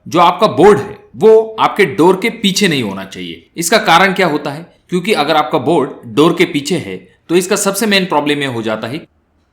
जो आपका बोर्ड है वो आपके डोर के पीछे नहीं होना चाहिए। इसका कारण क्या होता है, क्योंकि अगर आपका बोर्ड डोर के पीछे है तो इसका सबसे मेन प्रॉब्लम यह हो जाता है,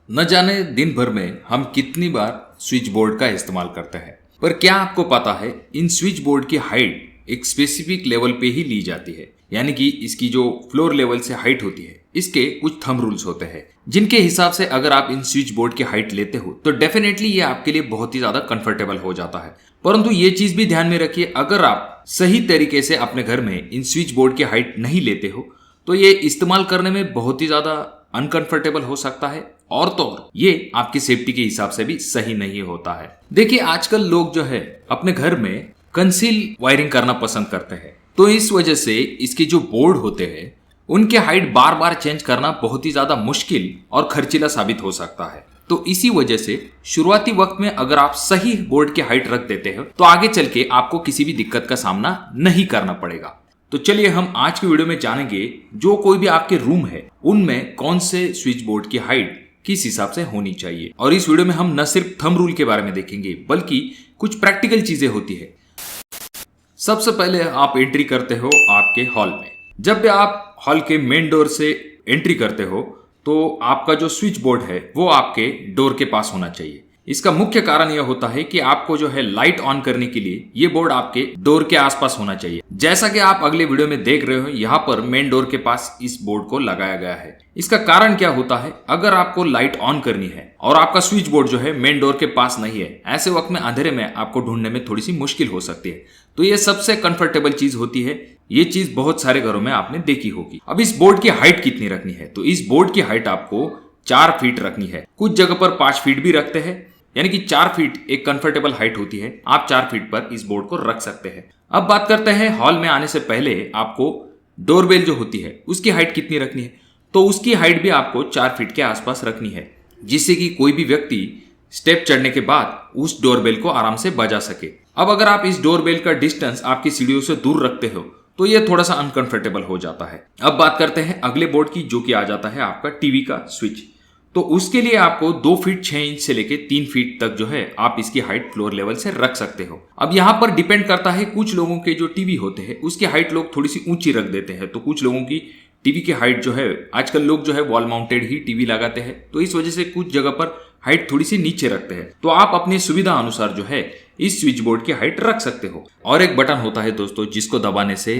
न जाने दिन भर में हम कितनी बार स्विच बोर्ड का इस्तेमाल करते हैं, पर क्या आपको पता है इन स्विच बोर्ड की हाइट एक स्पेसिफिक लेवल पे ही ली जाती है, यानी कि इसकी जो फ्लोर लेवल से हाइट होती है इसके कुछ थंब रूल्स होते हैं जिनके हिसाब से अगर आप इन स्विच बोर्ड की हाइट लेते हो तो डेफिनेटली ये आपके लिए बहुत ही ज्यादा कंफर्टेबल हो जाता है। परंतु ये चीज भी ध्यान में रखिए, अगर आप सही तरीके से अपने घर में इन स्विच बोर्ड की हाइट नहीं लेते हो तो ये इस्तेमाल करने में बहुत ही ज्यादा अनकंफर्टेबल हो सकता है, और तो और ये आपकी सेफ्टी के हिसाब से भी सही नहीं होता है। देखिए आजकल लोग जो है अपने घर में कंसील वायरिंग करना पसंद करते हैं, तो इस वजह से इसके जो बोर्ड होते हैं उनके हाइट बार बार चेंज करना बहुत ही ज्यादा मुश्किल और खर्चीला साबित हो सकता है। तो इसी वजह से शुरुआती वक्त में अगर आप सही बोर्ड की हाइट रख देते हो तो आगे चल के आपको किसी भी दिक्कत का सामना नहीं करना पड़ेगा। तो चलिए हम आज की वीडियो में जानेंगे जो कोई भी आपके रूम है उनमें कौन से स्विच बोर्ड की हाइट किस हिसाब से होनी चाहिए। और इस वीडियो में हम न सिर्फ थंब रूल के बारे में देखेंगे बल्कि कुछ प्रैक्टिकल चीजें होती है। सबसे पहले आप एंट्री करते हो आपके हॉल में। जब भी आप हॉल के मेन डोर से एंट्री करते हो तो आपका जो स्विच बोर्ड है वो आपके डोर के पास होना चाहिए। इसका मुख्य कारण यह होता है कि आपको जो है लाइट ऑन करने के लिए ये बोर्ड आपके डोर के आसपास होना चाहिए। जैसा कि आप अगले वीडियो में देख रहे हो, यहाँ पर मेन डोर के पास इस बोर्ड को लगाया गया है। इसका कारण क्या होता है, अगर आपको लाइट ऑन करनी है और आपका स्विच बोर्ड जो है मेन डोर के पास नहीं है, ऐसे वक्त में अंधेरे में आपको ढूंढने में थोड़ी सी मुश्किल हो सकती है। तो ये सबसे कंफर्टेबल चीज होती है। ये चीज बहुत सारे घरों में आपने देखी होगी। अब इस बोर्ड की हाइट कितनी रखनी है, तो इस बोर्ड की हाइट आपको 4 फीट रखनी है। कुछ जगह पर 5 फीट भी रखते हैं, यानी कि 4 फीट एक कंफर्टेबल हाइट होती है। आप 4 फीट पर इस बोर्ड को रख सकते हैं। अब बात करते हैं हॉल में आने से पहले आपको डोरबेल जो होती है उसकी हाइट कितनी रखनी है, तो उसकी हाइट भी आपको 4 फीट के आसपास रखनी है, जिससे कि कोई भी व्यक्ति स्टेप चढ़ने के बाद उस डोरबेल को आराम से बजा सके। अब अगर आप इस डोरबेल का डिस्टेंस आपकी सीढ़ियों से दूर रखते हो तो ये थोड़ा सा अनकंफर्टेबल हो जाता है। अब बात करते हैं अगले बोर्ड की, जो कि आ जाता है आपका टीवी का स्विच। तो उसके लिए आपको 2 फीट 6 इंच से लेके 3 फीट तक जो है आप इसकी हाइट फ्लोर लेवल से रख सकते हो। अब यहाँ पर डिपेंड करता है, कुछ लोगों के जो टीवी होते हैं उसकी हाइट लोग थोड़ी सी ऊंची रख देते हैं, तो कुछ लोगों की टीवी की हाइट जो है, आजकल लोग जो है वॉल माउंटेड ही टीवी लगाते हैं, तो इस वजह से कुछ जगह पर हाइट थोड़ी सी नीचे रखते हैं। तो आप अपनी सुविधा अनुसार जो है इस स्विच बोर्ड की हाइट रख सकते हो। और एक बटन होता है दोस्तों जिसको दबाने से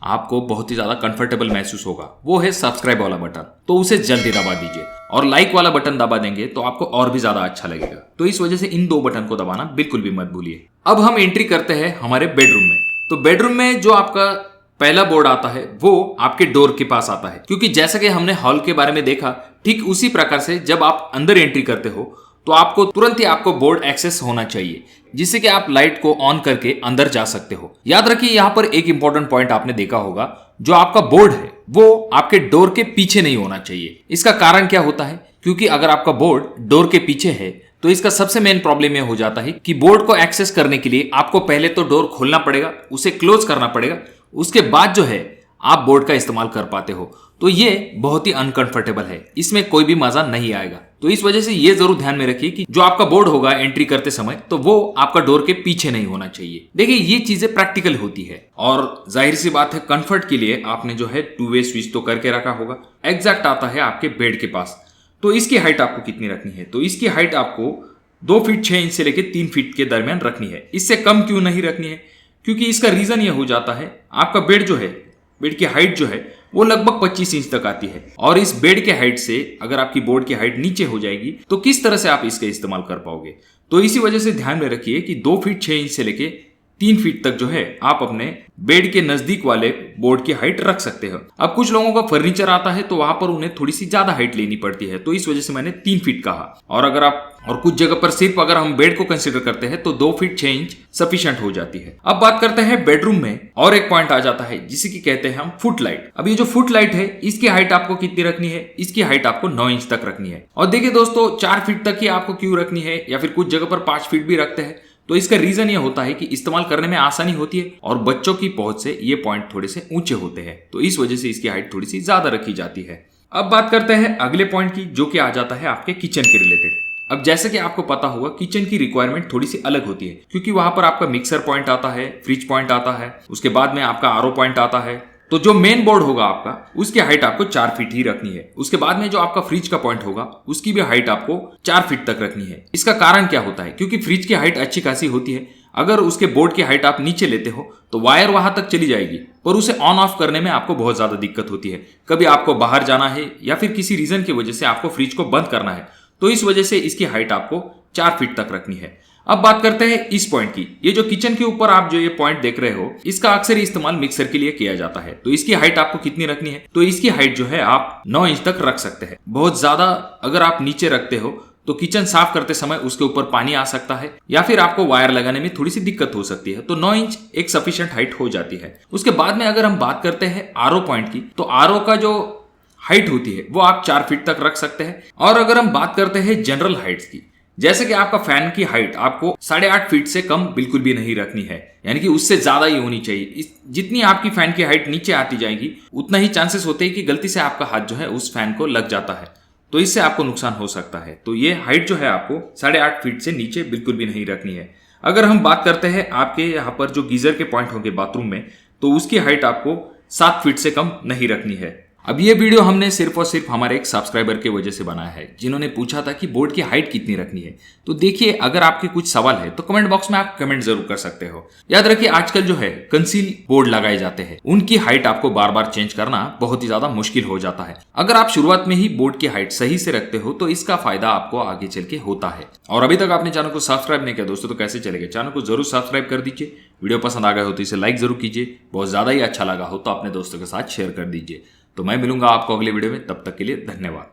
आपको बहुत ही ज्यादा कंफर्टेबल महसूस होगा, वो है सब्सक्राइब वाला बटन। तो उसे जल्दी दबा दीजिए, और लाइक वाला बटन दबा देंगे तो आपको और भी ज्यादा अच्छा लगेगा। तो इस वजह से इन 2 बटन को दबाना बिल्कुल भी मत भूलिए। अब हम एंट्री करते हैं हमारे बेडरूम में। तो बेडरूम में जो आपका पहला बोर्ड आता है वो आपके डोर के पास आता है, क्योंकि जैसा कि हमने हॉल के बारे में देखा, ठीक उसी प्रकार से जब आप अंदर एंट्री करते हो तो आपको तुरंत ही आपको बोर्ड एक्सेस होना चाहिए, जिससे कि आप लाइट को ऑन करके अंदर जा सकते हो। याद रखिए यहाँ पर एक इंपॉर्टेंट पॉइंट आपने देखा होगा, जो आपका बोर्ड है वो आपके डोर के पीछे नहीं होना चाहिए। इसका कारण क्या होता है, क्योंकि अगर आपका बोर्ड डोर के पीछे है तो इसका सबसे मेन प्रॉब्लम यह हो जाता है कि बोर्ड को एक्सेस करने के लिए आपको पहले तो डोर खोलना पड़ेगा, उसे क्लोज करना पड़ेगा, उसके बाद जो है आप बोर्ड का इस्तेमाल कर पाते हो। तो ये बहुत ही अनकंफर्टेबल है, इसमें कोई भी मजा नहीं आएगा। तो इस वजह से ये जरूर ध्यान में रखिए कि जो आपका बोर्ड होगा एंट्री करते समय तो वो आपका डोर के पीछे नहीं होना चाहिए। देखिए ये चीजें प्रैक्टिकल होती है, और जाहिर सी बात है कंफर्ट के लिए आपने जो है 2 वे स्विच तो करके रखा होगा। एग्जैक्ट आता है आपके बेड के पास। तो इसकी हाइट आपको कितनी रखनी है, तो इसकी हाइट आपको 2 फीट 6 इंच से लेकर 3 फीट के दरमियान रखनी है। इससे कम क्यों नहीं रखनी है, क्योंकि इसका रीजन यह हो जाता है, आपका बेड जो है, बेड की हाइट जो है वो लगभग 25 इंच तक आती है, और इस बेड के हाइट से अगर आपकी बोर्ड की हाइट नीचे हो जाएगी तो किस तरह से आप इसका इस्तेमाल कर पाओगे। तो इसी वजह से ध्यान में रखिए कि 2 फीट 6 इंच से लेके 3 फीट तक जो है आप अपने बेड के नजदीक वाले बोर्ड की हाइट रख सकते हो। अब कुछ लोगों का फर्नीचर आता है तो वहां पर उन्हें थोड़ी सी ज्यादा हाइट लेनी पड़ती है, तो इस वजह से मैंने 3 फीट कहा। और कुछ जगह पर सिर्फ अगर हम बेड को कंसीडर करते हैं तो 2 फीट 6 इंच सफिशिएंट हो जाती है। अब बात करते हैं बेडरूम में, और एक पॉइंट आ जाता है जिसे कि कहते हैं हम फुट लाइट। अब ये जो फुट लाइट है इसकी हाइट आपको कितनी रखनी है, इसकी हाइट आपको 9 इंच तक रखनी है। और देखिए दोस्तों 4 फीट तक ही आपको क्यों रखनी है, या फिर कुछ जगह पर 5 फीट भी रखते हैं, तो इसका रीजन ये होता है कि इस्तेमाल करने में आसानी होती है, और बच्चों की पहुंच से ये पॉइंट थोड़े से ऊंचे होते हैं, तो इस वजह से इसकी हाइट थोड़ी सी ज्यादा रखी जाती है। अब बात करते हैं अगले पॉइंट की, जो कि आ जाता है आपके किचन के रिलेटेड। अब जैसे कि आपको पता होगा किचन की रिक्वायरमेंट थोड़ी सी अलग होती है, क्योंकि वहां पर आपका मिक्सर पॉइंट आता है, फ्रिज पॉइंट आता है, उसके बाद में आपका आरओ पॉइंट आता है। तो जो मेन बोर्ड होगा आपका, उसकी हाइट आपको 4 फीट ही रखनी है। उसके बाद में जो आपका फ्रिज का पॉइंट होगा, उसकी भी हाइट आपको 4 फीट तक रखनी है। इसका कारण क्या होता है, क्योंकि फ्रिज की हाइट अच्छी खासी होती है, अगर उसके बोर्ड की हाइट आप नीचे लेते हो तो वायर वहां तक चली जाएगी, पर उसे ऑन ऑफ करने में आपको बहुत ज्यादा दिक्कत होती है। कभी आपको बाहर जाना है या फिर किसी रीजन की वजह से आपको फ्रिज को बंद करना है, तो इस वजह से इसकी हाइट आपको 4 फीट तक रखनी है। अब बात करते हैं इस पॉइंट की। ये जो किचन के ऊपर आप जो ये पॉइंट देख रहे हो, इसका अक्सर इस्तेमाल मिक्सर के लिए किया जाता है। तो इसकी हाइट आपको कितनी रखनी है, तो इसकी हाइट जो है आप 9 इंच तक रख सकते हैं। बहुत ज्यादा अगर आप नीचे रखते हो तो किचन साफ करते समय उसके ऊपर पानी आ सकता है या फिर आपको वायर लगाने में थोड़ी सी दिक्कत हो सकती है। तो 9 इंच एक सफिशिएंट हाइट हो जाती है। उसके बाद में अगर हम बात करते हैं आरओ पॉइंट की, तो आरओ का जो हाइट होती है वो आप 4 फीट तक रख सकते हैं। और अगर हम बात करते हैं जनरल हाइट्स की, जैसे कि आपका फैन की हाइट आपको 8.5 फीट से कम बिल्कुल भी नहीं रखनी है, यानी कि उससे ज्यादा ही होनी चाहिए। जितनी आपकी फैन की हाइट नीचे आती जाएगी, उतना ही चांसेस होते हैं कि गलती से आपका हाथ जो है उस फैन को लग जाता है, तो इससे आपको नुकसान हो सकता है। तो ये हाइट जो है आपको 8.5 फीट से नीचे बिल्कुल भी नहीं रखनी है। अगर हम बात करते हैं आपके यहाँ पर जो गीजर के पॉइंट होंगे बाथरूम में, तो उसकी हाइट आपको 7 फीट से कम नहीं रखनी है। अब ये वीडियो हमने सिर्फ और सिर्फ हमारे एक सब्सक्राइबर की वजह से बनाया है, जिन्होंने पूछा था कि बोर्ड की हाइट कितनी रखनी है। तो देखिए, अगर आपके कुछ सवाल है तो कमेंट बॉक्स में आप कमेंट जरूर कर सकते हो। याद रखिए, आजकल जो है कंसील बोर्ड लगाए जाते हैं, उनकी हाइट आपको बार बार चेंज करना बहुत ही ज्यादा मुश्किल हो जाता है। अगर आप शुरुआत में ही बोर्ड की हाइट सही से रखते हो तो इसका फायदा आपको आगे चल के होता है। और अभी तक आपने चैनल को सब्सक्राइब नहीं किया दोस्तों, तो कैसे चलेगा, चैनल को जरूर सब्सक्राइब कर दीजिए। वीडियो पसंद आ गया हो तो इसे लाइक जरूर कीजिए। बहुत ज्यादा ही अच्छा लगा हो तो अपने दोस्तों के साथ शेयर कर दीजिए। तो मैं मिलूंगा आपको अगले वीडियो में, तब तक के लिए धन्यवाद।